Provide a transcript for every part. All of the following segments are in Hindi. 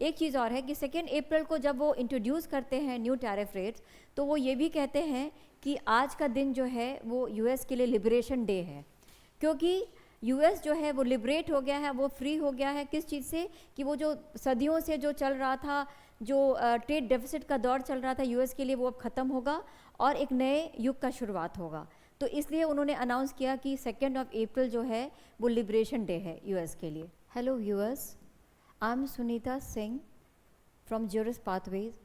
एक चीज़ और है कि 2 अप्रैल को जब वो इंट्रोड्यूस करते हैं न्यू टैरिफ रेट्स, तो वो ये भी कहते हैं कि आज का दिन जो है वो यूएस के लिए लिबरेशन डे है, क्योंकि यूएस जो है वो लिबरेट हो गया है, वो फ्री हो गया है किस चीज़ से, कि वो जो सदियों से जो चल रहा था, जो ट्रेड डेफिसिट का दौर चल रहा था यूएस के लिए, वो अब ख़त्म होगा और एक नए युग का शुरुआत होगा। तो इसलिए उन्होंने अनाउंस किया कि 2 अप्रैल जो है वो लिबरेशन डे है यूएस के लिए। Hello viewers, I am Sunita Singh from Juris pathways.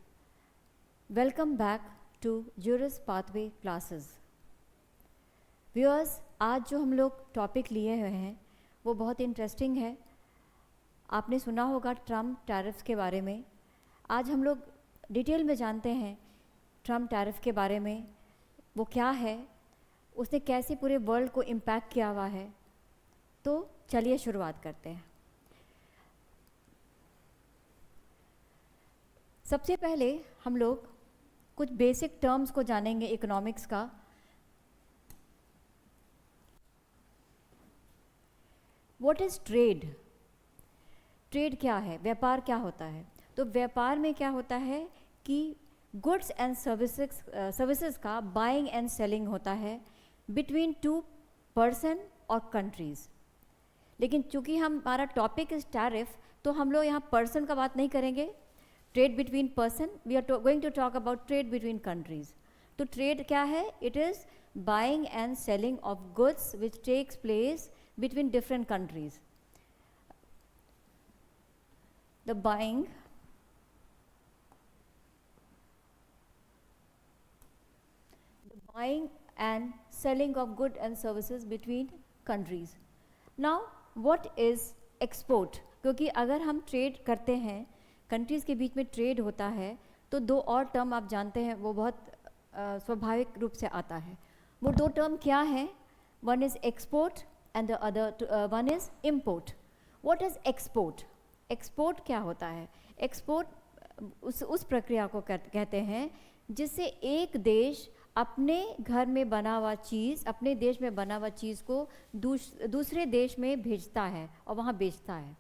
Welcome back to Juris pathway classes. Viewers, आज जो हम लोग टॉपिक लिए हुए हैं वो बहुत इंटरेस्टिंग है। आपने सुना होगा ट्रम्प टैरिफ्स के बारे में। आज हम लोग डिटेल में जानते हैं ट्रम्प टैरिफ के बारे में, वो क्या है, उसने कैसे पूरे वर्ल्ड को इम्पैक्ट किया हुआ है। तो चलिए शुरुआत करते हैं। सबसे पहले हम लोग कुछ बेसिक टर्म्स को जानेंगे इकोनॉमिक्स का। What is trade? ट्रेड क्या है, व्यापार क्या होता है? तो व्यापार में क्या होता है कि गुड्स एंड सर्विसेज का बाइंग एंड सेलिंग होता है बिटवीन 2 पर्सन और कंट्रीज़। लेकिन चूंकि हमारा टॉपिक इज टैरिफ, तो हम लोग यहाँ पर्सन का बात नहीं करेंगे। Trade between person, we are going to talk about trade between countries. तो ट्रेड क्या है? It is buying and selling of goods which takes place between different countries. The buying and selling of goods and services between countries. Now what is export? क्योंकि अगर हम ट्रेड करते हैं, कंट्रीज़ के बीच में ट्रेड होता है, तो 2 और टर्म आप जानते हैं, वो बहुत स्वाभाविक रूप से आता है। वो 2 टर्म क्या हैं? One is export and the other one is import. What is export? Export क्या होता है? Export उस प्रक्रिया को कहते हैं जिससे एक देश अपने घर में बना हुआ चीज़, अपने देश में बना हुआ चीज़ को दूसरे देश में भेजता है और वहाँ बेचता है।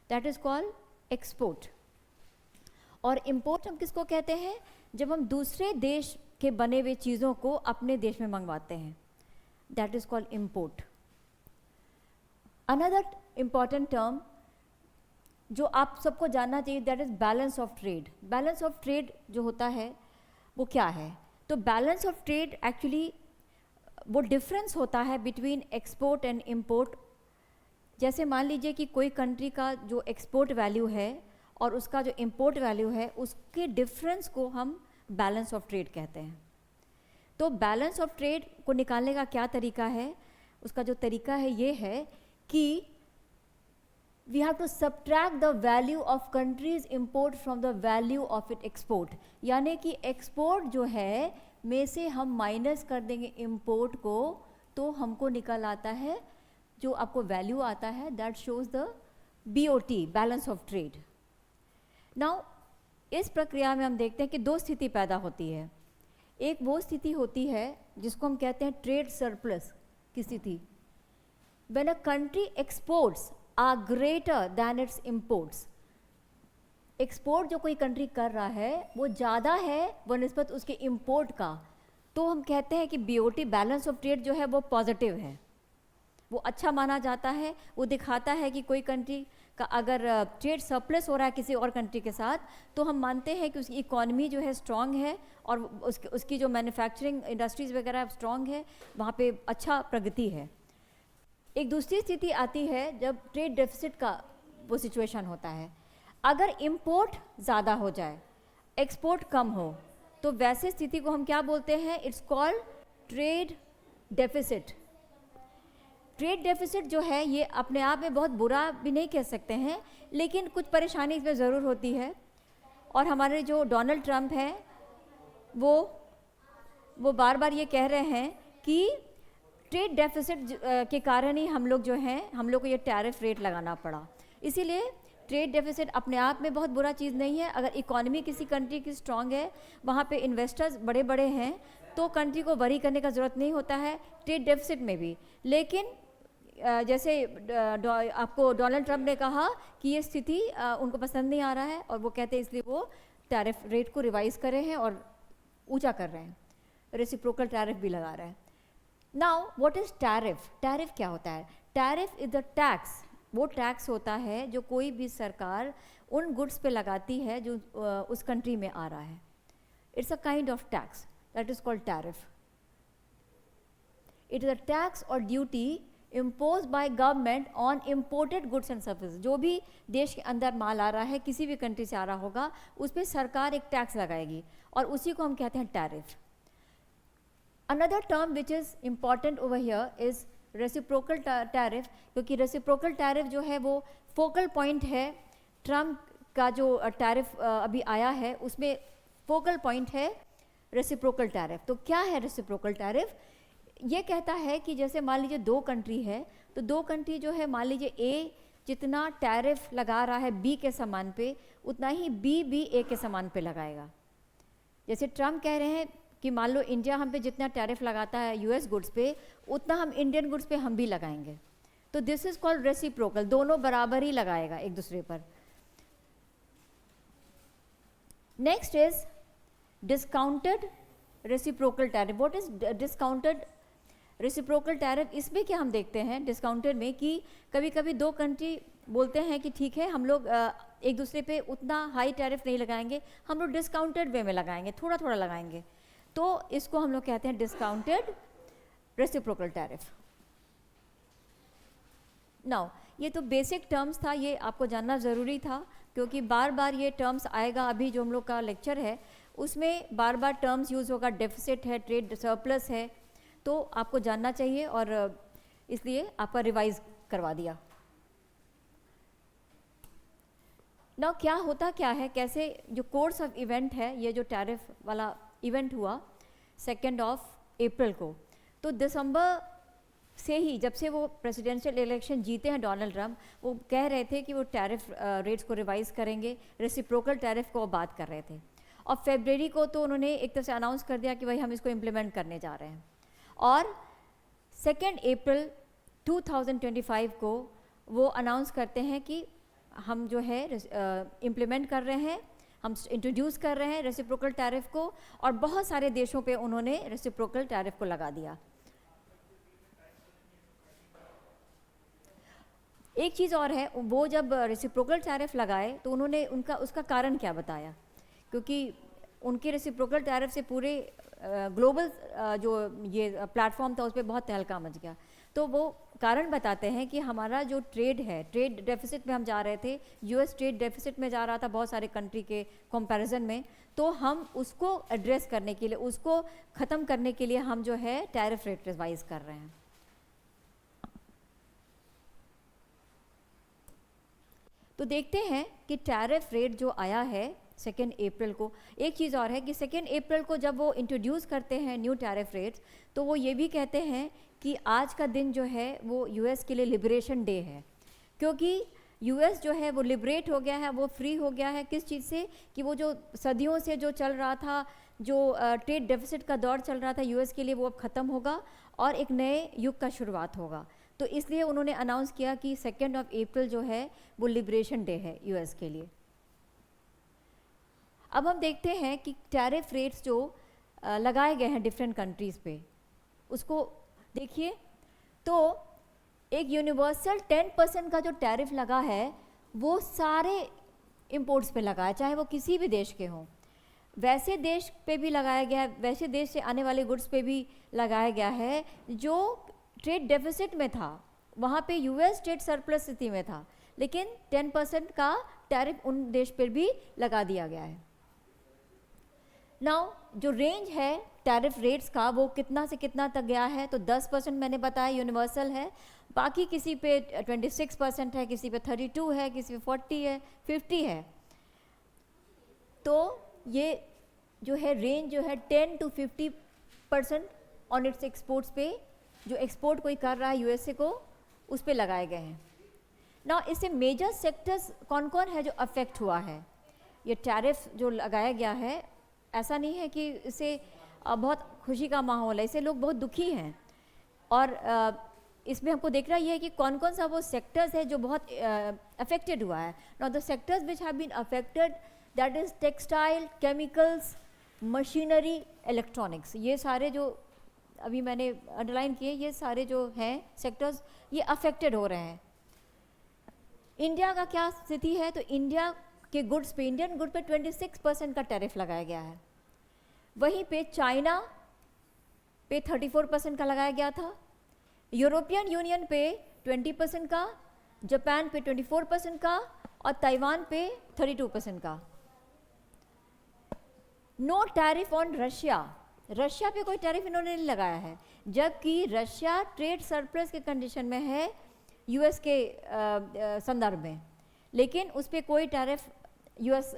That is called export. और import हम किसको कहते हैं? जब हम दूसरे देश के बने हुए चीज़ों को अपने देश में मंगवाते हैं। That is called import. Another important term जो आप सबको जानना चाहिए, that is balance of trade. Balance of trade जो होता है वो क्या है? तो बैलेंस ऑफ ट्रेड एक्चुअली वो डिफरेंस होता है बिटवीन एक्सपोर्ट एंड इम्पोर्ट। जैसे मान लीजिए कि कोई कंट्री का जो एक्सपोर्ट वैल्यू है और उसका जो इम्पोर्ट वैल्यू है, उसके डिफरेंस को हम बैलेंस ऑफ ट्रेड कहते हैं। तो बैलेंस ऑफ ट्रेड को निकालने का क्या तरीका है? उसका जो तरीका है ये है कि we have to subtract the value of countries import from the value of it export. यानी कि एक्सपोर्ट जो है में से हम माइनस कर देंगे इम्पोर्ट को, तो हमको निकल आता है जो आपको वैल्यू आता है, that shows the BOT, balance of trade. Now इस प्रक्रिया में हम देखते हैं कि 2 स्थिति पैदा होती है। एक वो स्थिति होती है जिसको हम कहते हैं ट्रेड सरप्लस की स्थिति। When a country exports are greater than its imports, export जो कोई कंट्री कर रहा है वो ज़्यादा है बनिस्बत उसके इम्पोर्ट का, तो हम कहते हैं कि BOT, बैलेंस ऑफ ट्रेड जो है वो पॉजिटिव है, वो अच्छा माना जाता है। वो दिखाता है कि कोई कंट्री का अगर ट्रेड सरप्लस हो रहा है किसी और कंट्री के साथ, तो हम मानते हैं कि उसकी इकॉनमी जो है स्ट्रांग है और उसकी जो मैन्युफैक्चरिंग इंडस्ट्रीज़ वगैरह स्ट्रांग है, वहाँ पे अच्छा प्रगति है। एक दूसरी स्थिति आती है जब ट्रेड डेफिसिट का वो सिचुएशन होता है। अगर इंपोर्ट ज़्यादा हो जाए, एक्सपोर्ट कम हो, तो वैसे स्थिति को हम क्या बोलते हैं? It's called trade deficit. Trade deficit जो है ये अपने आप में बहुत बुरा भी नहीं कह सकते हैं, लेकिन कुछ परेशानी इसमें ज़रूर होती है। और हमारे जो डोनाल्ड ट्रंप हैं वो बार बार ये कह रहे हैं कि ट्रेड डेफिसिट के कारण ही हम लोग को ये टैरिफ रेट लगाना पड़ा। इसीलिए ट्रेड डेफिसिट अपने आप में बहुत बुरा चीज़ नहीं है। अगर इकॉनमी किसी कंट्री की स्ट्रांग है, वहाँ पे इन्वेस्टर्स बड़े बड़े हैं, तो कंट्री को वरी करने का ज़रूरत नहीं होता है ट्रेड डेफिसिट में भी। लेकिन जैसे आपको डोनाल्ड ट्रंप ने कहा कि ये स्थिति उनको पसंद नहीं आ रहा है और वो कहते हैं इसलिए वो टैरिफ रेट को रिवाइज कर रहे हैं और ऊंचा कर रहे हैं, रेसिप्रोकल टैरिफ भी लगा रहे हैं। Now what is tariff? Tariff क्या होता है? टैरिफ इज द टैक्स, वो टैक्स होता है जो कोई भी सरकार उन गुड्स पे लगाती है जो उस कंट्री में आ रहा है। It's a kind of tax that is called tariff. It is a tax और duty impose by government on imported goods and services. जो भी देश के अंदर माल आ रहा है, किसी भी कंट्री से आ रहा होगा, उस पर सरकार एक टैक्स लगाएगी और उसी को हम कहते हैं tariff. Another term which is important over here is reciprocal tariff, क्योंकि रेसिप्रोकल टैरिफ जो है वो फोकल पॉइंट है। ट्रम्प का जो टैरिफ अभी आया है उसमें फोकल पॉइंट है रेसिप्रोकल टैरिफ। तो क्या है रेसिप्रोकल टैरिफ? ये कहता है कि जैसे मान लीजिए दो कंट्री है, तो दो कंट्री जो है, मान लीजिए ए जितना टैरिफ लगा रहा है बी के सामान पे, उतना ही बी भी ए के सामान पे लगाएगा। जैसे ट्रम्प कह रहे हैं कि मान लो इंडिया हम पे जितना टैरिफ लगाता है यूएस गुड्स पे, उतना हम इंडियन गुड्स पे हम भी लगाएंगे। तो दिस इज कॉल्ड रेसिप्रोकल, दोनों बराबर ही लगाएगा एक दूसरे पर। Next is discounted reciprocal tariff. What is discounted reciprocal tariff? इसमें क्या हम देखते हैं डिस्काउंटेड में कि कभी कभी दो कंट्री बोलते हैं कि ठीक है हम लोग एक दूसरे पे उतना हाई टैरिफ नहीं लगाएंगे, हम लोग डिस्काउंटेड वे में लगाएंगे, थोड़ा थोड़ा लगाएंगे। तो इसको हम लोग कहते हैं डिस्काउंटेड रेसिप्रोकल टैरिफ। नाउ ये तो बेसिक टर्म्स था, ये आपको जानना ज़रूरी था क्योंकि बार बार ये टर्म्स आएगा। अभी जो हम लोग का लेक्चर है उसमें बार बार टर्म्स यूज़ होगा, डेफिसिट है, ट्रेड सरप्लस है, तो आपको जानना चाहिए और इसलिए आपका रिवाइज करवा दिया। नाउ क्या होता क्या है, कैसे जो कोर्स ऑफ इवेंट है, ये जो टैरिफ वाला इवेंट हुआ 2 अप्रैल को, तो दिसंबर से ही जब से वो प्रेसिडेंशियल इलेक्शन जीते हैं डोनाल्ड ट्रंप, वो कह रहे थे कि वो टैरिफ रेट्स को रिवाइज करेंगे, रेसिप्रोकल टैरिफ को बात कर रहे थे। और फरवरी को तो उन्होंने एक तरह से अनाउंस कर दिया कि भाई हम इसको इम्प्लीमेंट करने जा रहे हैं। और 2 अप्रैल 2025 को वो अनाउंस करते हैं कि हम जो है इम्प्लीमेंट कर रहे हैं, हम इंट्रोड्यूस कर रहे हैं रेसिप्रोकल टैरिफ को, और बहुत सारे देशों पे उन्होंने रेसिप्रोकल टैरिफ को लगा दिया। एक चीज़ और है, वो जब रेसिप्रोकल टैरिफ लगाए तो उन्होंने उसका कारण क्या बताया, क्योंकि उनके रेसिप्रोकल टैरिफ से पूरे ग्लोबल जो ये प्लेटफॉर्म था उस पर बहुत तहलका मच गया। तो वो कारण बताते हैं कि हमारा जो ट्रेड है, ट्रेड डेफिसिट में हम जा रहे थे, यूएस ट्रेड डेफिसिट में जा रहा था बहुत सारे कंट्री के कंपैरिजन में, तो हम उसको एड्रेस करने के लिए, उसको ख़त्म करने के लिए हम जो है टैरिफ रेट रिवाइज कर रहे हैं। तो देखते हैं कि टैरिफ रेट जो आया है 2 अप्रैल को। एक चीज़ और है कि 2 अप्रैल को जब वो इंट्रोड्यूस करते हैं न्यू टैरिफ रेट्स, तो वो ये भी कहते हैं कि आज का दिन जो है वो यूएस के लिए लिबरेशन डे है, क्योंकि यूएस जो है वो लिबरेट हो गया है, वो फ्री हो गया है। किस चीज़ से? कि वो जो सदियों से जो चल रहा था, जो ट्रेड डेफिसिट का दौर चल रहा था यूएस के लिए, वो अब ख़त्म होगा और एक नए युग का शुरुआत होगा। तो इसलिए उन्होंने अनाउंस किया कि 2 अप्रैल जो है वो लिबरेशन डे है यूएस के लिए। अब हम देखते हैं कि टैरिफ रेट्स जो लगाए गए हैं डिफरेंट कंट्रीज़ पे, उसको देखिए। तो एक यूनिवर्सल 10% का जो टैरिफ लगा है वो सारे इंपोर्ट्स पे लगा है, चाहे वो किसी भी देश के हों। वैसे देश पे भी लगाया गया है, वैसे देश से आने वाले गुड्स पे भी लगाया गया है जो ट्रेड डेफिसिट में था, वहाँ पे यूएस ट्रेड सरप्लस स्थिति में था, लेकिन 10% का टैरिफ उन देश पर भी लगा दिया गया है। नाउ जो रेंज है टैरिफ रेट्स का वो कितना से कितना तक गया है, तो 10% मैंने बताया यूनिवर्सल है, बाकी किसी पे 26% है, किसी पे 32 है, किसी पे 40 है, 50 है। तो ये जो है रेंज जो है 10 to 50% ऑन इट्स एक्सपोर्ट्स पे, जो एक्सपोर्ट कोई कर रहा है यूएसए को, उस पे लगाए गए हैं। ना इससे मेजर सेक्टर्स कौन कौन है जो अफेक्ट हुआ है? ये टैरिफ जो लगाया गया है, ऐसा नहीं है कि इससे बहुत खुशी का माहौल है, इससे लोग बहुत दुखी हैं। और इसमें हमको देखना ये है कि कौन कौन सा वो सेक्टर्स है जो बहुत अफेक्टेड हुआ है. Now the sectors which have been affected, that is textile, chemicals, machinery, electronics. ये सारे जो अभी मैंने अंडरलाइन किए, ये सारे जो हैं सेक्टर्स, ये अफेक्टेड हो रहे हैं. इंडिया का क्या स्थिति है? तो इंडिया के गुड्स पे, इंडियन गुड पे 26% का टैरिफ लगाया गया है. वहीं पे चाइना पे 34% का लगाया गया था, यूरोपियन यूनियन पे 20% का, जापान पे 24% का और ताइवान पे 32% का. No tariff on Russia. Russia पे कोई टैरिफ इन्होंने नहीं लगाया है, जबकि रशिया ट्रेड सरप्लस के कंडीशन में है यूएस के संदर्भ में, लेकिन उस पर कोई टैरिफ यूएस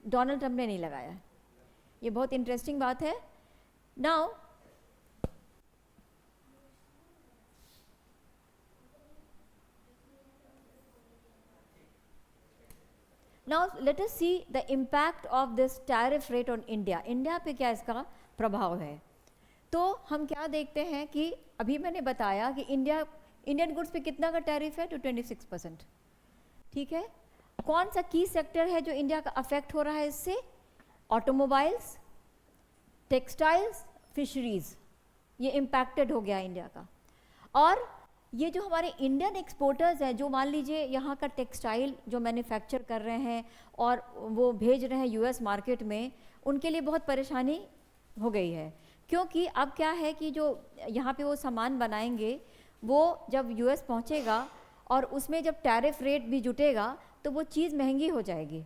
डोनाल्ड ट्रंप ने नहीं लगाया है. ये बहुत इंटरेस्टिंग बात है. Now let us see the impact of this tariff rate on India. India पे क्या इसका प्रभाव है? तो हम क्या देखते हैं कि अभी मैंने बताया कि इंडियन गुड्स पे कितना का टैरिफ है? तो 26%. ठीक है. कौन सा की सेक्टर है जो इंडिया का अफेक्ट हो रहा है इससे? ऑटोमोबाइल्स, टेक्सटाइल्स, फिशरीज, ये इम्पैक्टेड हो गया इंडिया का. और ये जो हमारे इंडियन एक्सपोर्टर्स हैं, जो मान लीजिए यहाँ का टेक्सटाइल जो मैन्युफैक्चर कर रहे हैं और वो भेज रहे हैं यूएस मार्केट में, उनके लिए बहुत परेशानी हो गई है. क्योंकि अब क्या है कि जो यहाँ पे वो सामान बनाएंगे, वो जब यूएस पहुँचेगा और उसमें जब टैरिफ रेट भी जुटेगा तो वो चीज़ महंगी हो जाएगी.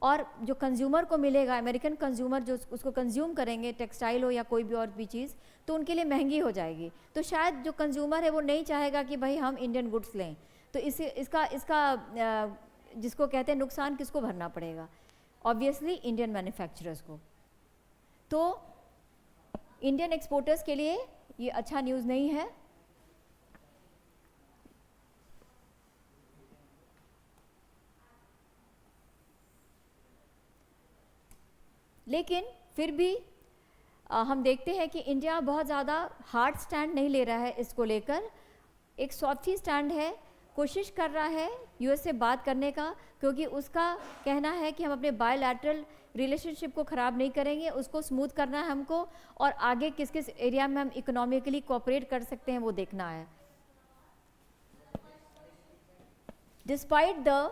और जो कंज्यूमर को मिलेगा, अमेरिकन कंज्यूमर जो उसको कंज्यूम करेंगे, टेक्सटाइल हो या कोई भी और भी चीज़, तो उनके लिए महंगी हो जाएगी. तो शायद जो कंज्यूमर है वो नहीं चाहेगा कि भाई हम इंडियन गुड्स लें. तो इसका जिसको कहते हैं नुकसान किसको भरना पड़ेगा? ऑब्वियसली इंडियन मैन्युफैक्चरर्स को. तो इंडियन एक्सपोर्टर्स के लिए ये अच्छा न्यूज़ नहीं है. लेकिन फिर भी हम देखते हैं कि इंडिया बहुत ज़्यादा हार्ड स्टैंड नहीं ले रहा है इसको लेकर. एक सॉफ्टी स्टैंड है, कोशिश कर रहा है यूएस से बात करने का, क्योंकि उसका कहना है कि हम अपने बायलैटरल रिलेशनशिप को ख़राब नहीं करेंगे, उसको स्मूथ करना है हमको, और आगे किस किस एरिया में हम इकोनॉमिकली कोऑपरेट कर सकते हैं वो देखना है. Despite the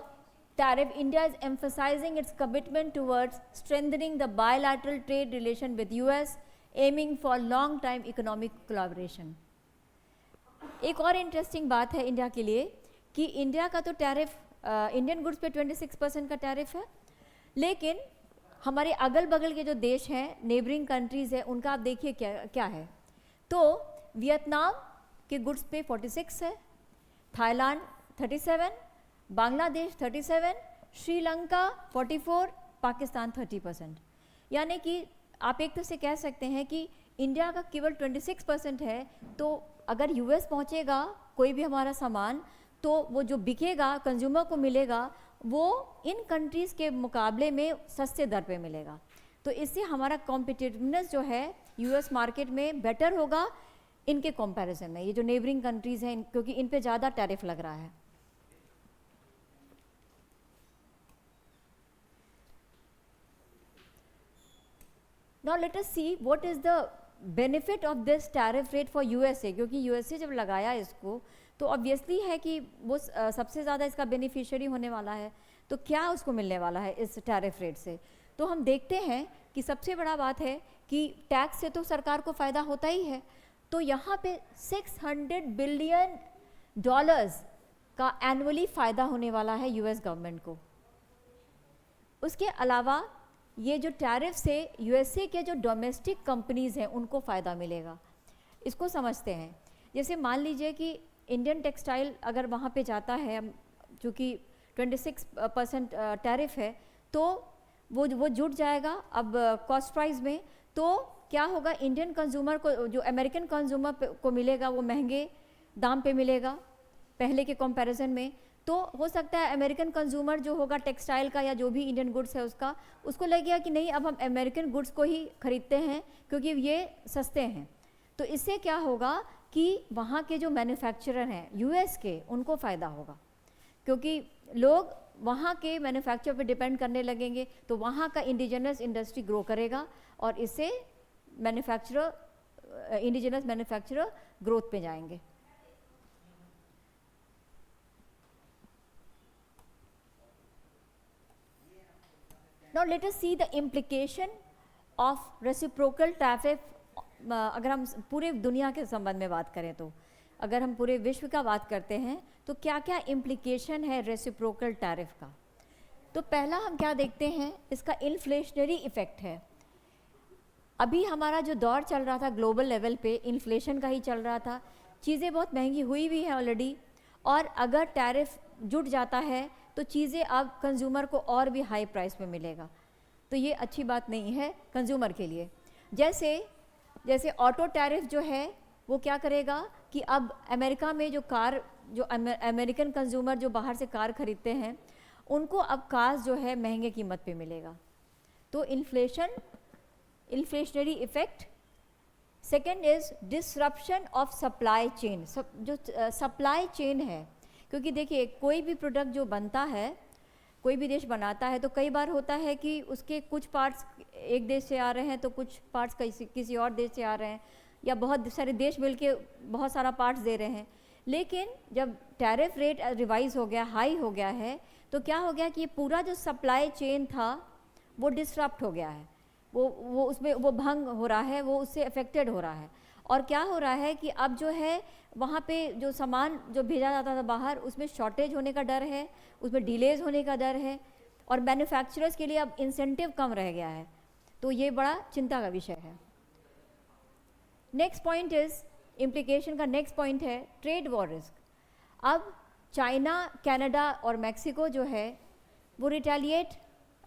tariff, India is emphasizing its commitment towards strengthening the bilateral trade relation with US, aiming for long-time economic collaboration. एक और इंटरेस्टिंग बात है इंडिया के लिए कि इंडिया का तो टैरिफ, इंडियन गुड्स पे 26% का टैरिफ है, लेकिन हमारे अगल बगल के जो देश हैं, नेबरिंग कंट्रीज़ हैं, उनका आप देखिए क्या है. तो वियतनाम के गुड्स पे 46 है, थाईलैंड 37, बांग्लादेश 37, श्रीलंका 44, पाकिस्तान 30%. यानी कि आप एक तरह से कह सकते हैं कि इंडिया का केवल 26% है. तो अगर यूएस पहुंचेगा कोई भी हमारा सामान, तो वो जो बिकेगा, कंज्यूमर को मिलेगा, वो इन कंट्रीज़ के मुकाबले में सस्ते दर पे मिलेगा. तो इससे हमारा कॉम्पिटिटिवनेस जो है यूएस मार्केट में बेटर होगा इनके कंपैरिजन में. ये जो नेबरिंग कंट्रीज़ हैं, क्योंकि इन पे ज़्यादा टैरिफ लग रहा है. Now let us see what is the benefit of this tariff rate for USA. क्योंकि USA जब लगाया इसको, तो ऑब्वियसली है कि वो सबसे ज़्यादा इसका बेनिफिशियरी होने वाला है. तो क्या उसको मिलने वाला है इस टैरिफ रेट से? तो हम देखते हैं कि सबसे बड़ा बात है कि टैक्स से तो सरकार को फ़ायदा होता ही है. तो यहाँ पे $600 बिलियन का एनुअली फ़ायदा होने वाला है यूएस गवर्नमेंट को. उसके अलावा ये जो टैरिफ से यूएसए के जो डोमेस्टिक कंपनीज़ हैं उनको फ़ायदा मिलेगा. इसको समझते हैं. जैसे मान लीजिए कि इंडियन टेक्सटाइल अगर वहाँ पे जाता है, चूँकि 26% टैरिफ है, तो वो जुट जाएगा अब कॉस्ट प्राइस में. तो क्या होगा, इंडियन कंज्यूमर को, जो अमेरिकन कंज्यूमर को मिलेगा, वो महंगे दाम पे मिलेगा पहले के कंपैरिजन में. तो हो सकता है अमेरिकन कंज्यूमर जो होगा टेक्सटाइल का या जो भी इंडियन गुड्स है उसको लगेगा कि नहीं, अब हम अमेरिकन गुड्स को ही खरीदते हैं क्योंकि ये सस्ते हैं. तो इससे क्या होगा कि कि वहाँ के जो मैन्युफैक्चरर हैं यूएस के, उनको फ़ायदा होगा, क्योंकि लोग वहाँ के मैन्युफैक्चर पे डिपेंड करने लगेंगे, तो वहाँ का इंडिजिनस इंडस्ट्री ग्रो करेगा और इससे इंडिजिनस मैन्युफैक्चरर ग्रोथ पे जाएंगे। Now let us see the implication of reciprocal tariff। अगर हम पूरे दुनिया के संबंध में बात करें, तो अगर हम पूरे विश्व का बात करते हैं तो क्या क्या इम्प्लीकेशन है रेसिप्रोकल टैरिफ का। तो पहला हम क्या देखते हैं, इसका इन्फ्लेशनरी इफेक्ट है। अभी हमारा जो दौर चल रहा था ग्लोबल लेवल पे इन्फ्लेशन का ही चल रहा था, चीज़ें बहुत महंगी हुई भी हैं ऑलरेडी, और अगर टैरिफ जुट जाता है तो चीज़ें अब कंज्यूमर को और भी हाई प्राइस पे मिलेगा, तो ये अच्छी बात नहीं है कंज्यूमर के लिए। जैसे ऑटो टैरिफ जो है वो क्या करेगा कि अब अमेरिका में जो अमेरिकन कंज्यूमर जो बाहर से कार खरीदते हैं, उनको अब कार्स जो है महंगे कीमत पे मिलेगा, तो inflationary effect. Second is disruption of supply chain. जो सप्लाई चेन है, क्योंकि देखिए कोई भी प्रोडक्ट जो बनता है, कोई भी देश बनाता है, तो कई बार होता है कि उसके कुछ पार्ट्स एक देश से आ रहे हैं तो कुछ पार्ट्स किसी और देश से आ रहे हैं, या बहुत सारे देश मिलके बहुत सारा पार्ट्स दे रहे हैं। लेकिन जब टैरिफ रेट रिवाइज हो गया, हाई हो गया है, तो क्या हो गया कि ये पूरा जो सप्लाई चेन था वो डिसरप्ट हो गया है, वो उसमें वो भंग हो रहा है, वो उससे अफेक्टेड हो रहा है। और क्या हो रहा है कि अब जो है वहाँ पे जो सामान जो भेजा जाता था बाहर, उसमें शॉर्टेज होने का डर है, उसमें डिलेज होने का डर है, और मैन्युफैक्चरर्स के लिए अब इंसेंटिव कम रह गया है, तो ये बड़ा चिंता का विषय है। नेक्स्ट पॉइंट इज इम्प्लीकेशन का नेक्स्ट पॉइंट है ट्रेड वॉर रिस्क। अब चाइना, कनाडा और मैक्सिको जो है वो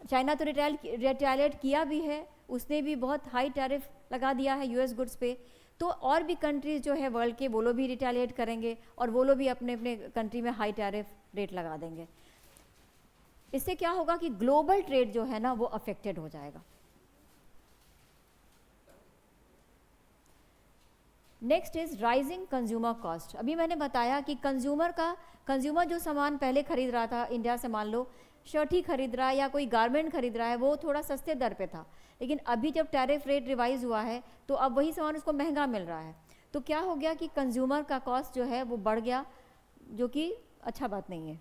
चाइना तो रिटेलिएट किया भी है, उसने भी बहुत हाई टैरिफ लगा दिया है यूएस गुड्स पे, तो और भी कंट्रीज़ जो है वर्ल्ड के वो लोग भी रिटेलिएट करेंगे और वो लोग भी अपने अपने कंट्री में हाई टैरिफ रेट लगा देंगे। इससे क्या होगा कि ग्लोबल ट्रेड जो है ना वो अफेक्टेड हो जाएगा। Next is rising consumer cost. अभी मैंने बताया कि कंज्यूमर जो सामान पहले खरीद रहा था इंडिया से, मान लो शर्ट ही खरीद रहा है या कोई गारमेंट खरीद रहा है, वो थोड़ा सस्ते दर पे था, लेकिन अभी जब टैरिफ रेट रिवाइज हुआ है तो अब वही सामान उसको महंगा मिल रहा है, तो क्या हो गया कि कंज्यूमर का कॉस्ट जो है वो बढ़ गया, जो कि अच्छा बात नहीं है।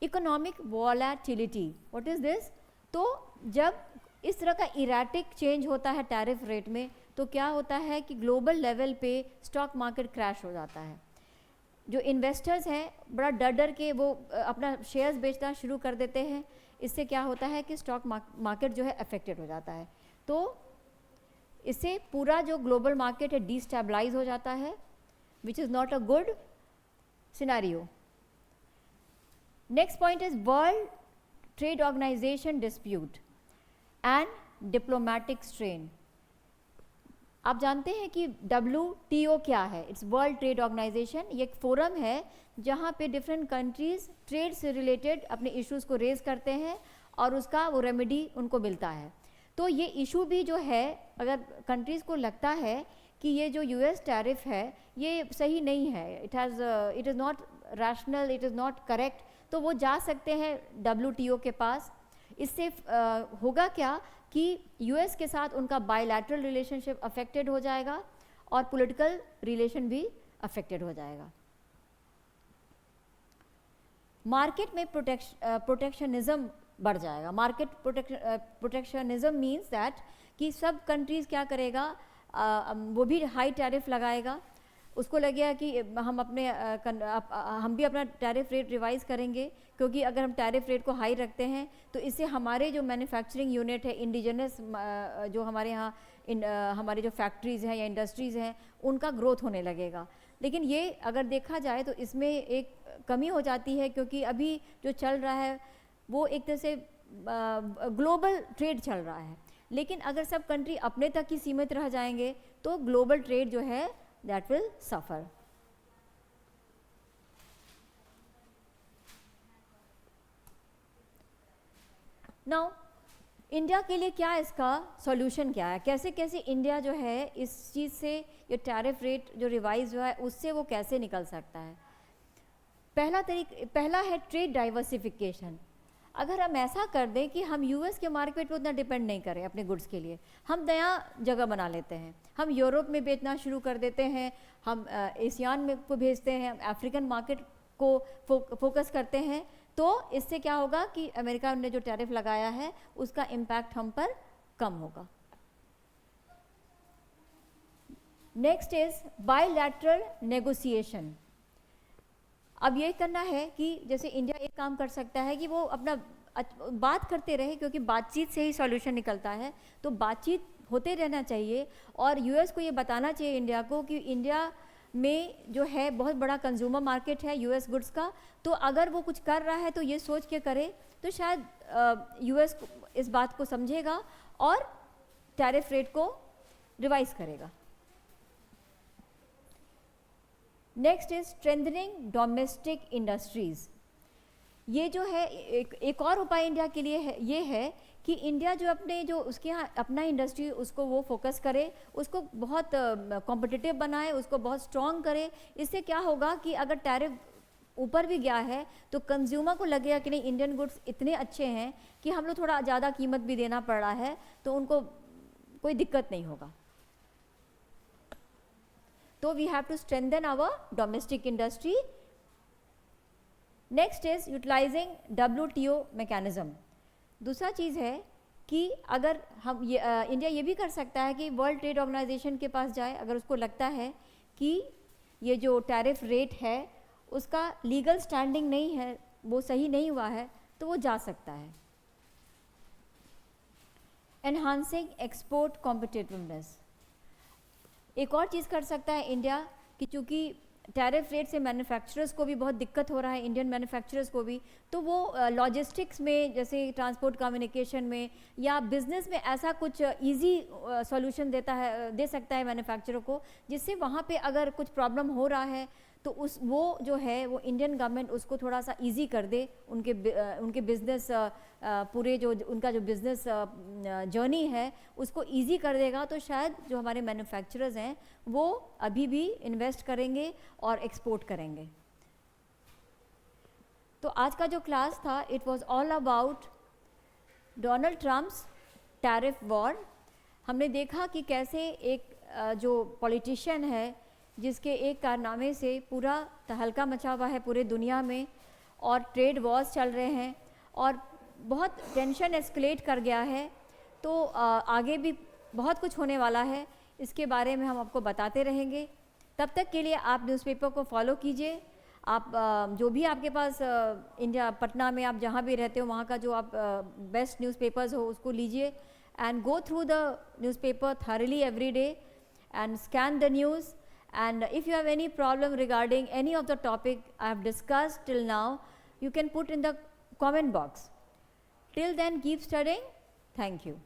Economic volatility, what is this? तो जब इस तरह का इरेटिक चेंज होता है टैरिफ रेट में, तो क्या होता है कि ग्लोबल लेवल पे स्टॉक मार्केट क्रैश हो जाता है। जो इन्वेस्टर्स हैं बड़ा डर डर के वो अपना शेयर्स बेचना शुरू कर देते हैं, इससे क्या होता है कि स्टॉक मार्केट जो है अफेक्टेड हो जाता है, तो इससे पूरा जो ग्लोबल मार्केट है डिस्टेबलाइज हो जाता है, which is not a good scenario. Next point is world trade organisation dispute and diplomatic strain. आप जानते हैं कि WTO क्या है? It's world trade organisation. ये एक फोरम है जहाँ पे डिफरेंट कंट्रीज ट्रेड से रिलेटेड अपने इश्यूज को रेज करते हैं और उसका वो रेमेडी उनको मिलता है। तो ये इशू भी जो है, अगर कंट्रीज़ को लगता है कि ये जो US टैरिफ है ये सही नहीं है, it is not rational, it is not correct, तो वो जा सकते हैं WTO के पास। इससे होगा क्या कि US के साथ उनका बायलैटरल रिलेशनशिप अफेक्टेड हो जाएगा और पॉलिटिकल रिलेशन भी अफेक्टेड हो जाएगा। मार्केट में प्रोटेक्शनिज्म बढ़ जाएगा। मार्केट प्रोटेक्शनिज्म मीन्स दैट कि सब कंट्रीज़ क्या करेगा, वो भी हाई टैरिफ लगाएगा, उसको लगेगा कि हम भी अपना टैरिफ रेट रिवाइज करेंगे, क्योंकि अगर हम टैरिफ रेट को हाई रखते हैं तो इससे हमारे जो मैन्युफैक्चरिंग यूनिट है, इंडिजिनस जो हमारे यहाँ हमारे जो फैक्ट्रीज़ हैं या इंडस्ट्रीज़ हैं, उनका ग्रोथ होने लगेगा। लेकिन ये अगर देखा जाए तो इसमें एक कमी हो जाती है, क्योंकि अभी जो चल रहा है वो एक तरह से ग्लोबल ट्रेड चल रहा है, लेकिन अगर सब कंट्री अपने तक ही सीमित रह जाएंगे तो ग्लोबल ट्रेड जो है that will suffer. Now India के लिए क्या इसका सॉल्यूशन क्या है, कैसे कैसे इंडिया जो है इस चीज़ से, ये टैरिफ रेट जो रिवाइज हुआ है उससे वो कैसे निकल सकता है। पहला है ट्रेड डाइवर्सिफिकेशन। अगर हम ऐसा कर दें कि हम यूएस के मार्केट पे उतना डिपेंड नहीं करें अपने गुड्स के लिए, हम नया जगह बना लेते हैं, हम यूरोप में बेचना शुरू कर देते हैं, हम एशियान में को भेजते हैं, हम अफ्रीकन मार्केट को फोकस करते हैं, तो इससे क्या होगा कि अमेरिका ने जो टैरिफ लगाया है उसका इम्पैक्ट हम पर कम होगा। Next is bilateral negotiation. अब ये करना है कि जैसे इंडिया एक काम कर सकता है कि वो अपना बात करते रहे, क्योंकि बातचीत से ही सॉल्यूशन निकलता है, तो बातचीत होते रहना चाहिए। और यूएस को ये बताना चाहिए इंडिया को कि इंडिया में जो है बहुत बड़ा कंज्यूमर मार्केट है यूएस गुड्स का, तो अगर वो कुछ कर रहा है तो ये सोच के करे, तो शायद यूएस इस बात को समझेगा और टैरिफ रेट को रिवाइज करेगा। Next is strengthening domestic industries. ये जो है एक और उपाय इंडिया के लिए है, ये है कि इंडिया जो अपने जो उसके यहाँ अपना इंडस्ट्री उसको वो फोकस करे, उसको बहुत कॉम्पिटिटिव बनाए, उसको बहुत स्ट्रॉन्ग करे। इससे क्या होगा कि अगर टैरिफ ऊपर भी गया है तो कंज्यूमर को लगेगा कि नहीं, इंडियन गुड्स इतने अच्छे हैं कि हम लोग थोड़ा ज़्यादा कीमत भी देना पड़ रहा है तो उनको कोई दिक्कत नहीं होगा। तो we have to strengthen our domestic industry. Next is utilising WTO mechanism. दूसरा चीज़ है कि अगर हम इंडिया ये भी कर सकता है कि वर्ल्ड ट्रेड ऑर्गेनाइजेशन के पास जाए, अगर उसको लगता है कि ये जो टैरिफ रेट है उसका लीगल स्टैंडिंग नहीं है, वो सही नहीं हुआ है, तो वो जा सकता है। Enhancing export competitiveness. एक और चीज़ कर सकता है इंडिया कि चूँकि टैरिफ रेट से मैन्युफैक्चरर्स को भी बहुत दिक्कत हो रहा है, इंडियन मैन्युफैक्चरर्स को भी, तो वो लॉजिस्टिक्स में जैसे ट्रांसपोर्ट कम्युनिकेशन में या बिजनेस में ऐसा कुछ इजी सॉल्यूशन दे सकता है मैन्युफैक्चरर को, जिससे वहाँ पे अगर कुछ प्रॉब्लम हो रहा है तो वो जो है वो इंडियन गवर्नमेंट उसको थोड़ा सा इजी कर दे, उनके बिजनेस पूरे जो उनका जो बिजनेस जर्नी है उसको इजी कर देगा। तो शायद जो हमारे मैन्युफैक्चरर्स हैं वो अभी भी इन्वेस्ट करेंगे और एक्सपोर्ट करेंगे। तो आज का जो क्लास था it was all about Donald Trump's tariff war. हमने देखा कि कैसे एक जो पॉलिटिशियन है जिसके एक कारनामे से पूरा तहलका मचा हुआ है पूरे दुनिया में और ट्रेड वॉर्स चल रहे हैं और बहुत टेंशन एस्केलेट कर गया है, तो आगे भी बहुत कुछ होने वाला है, इसके बारे में हम आपको बताते रहेंगे। तब तक के लिए आप न्यूज़पेपर को फॉलो कीजिए। आप जो भी आपके पास इंडिया पटना में आप जहाँ भी रहते हो वहाँ का जो आप बेस्ट न्यूज़पेपर्स हो उसको लीजिए and go through the newspaper thoroughly every day and scan the news. And if you have any problem regarding any of the topic I have discussed till now, you can put in the comment box. Till then, keep studying. Thank you.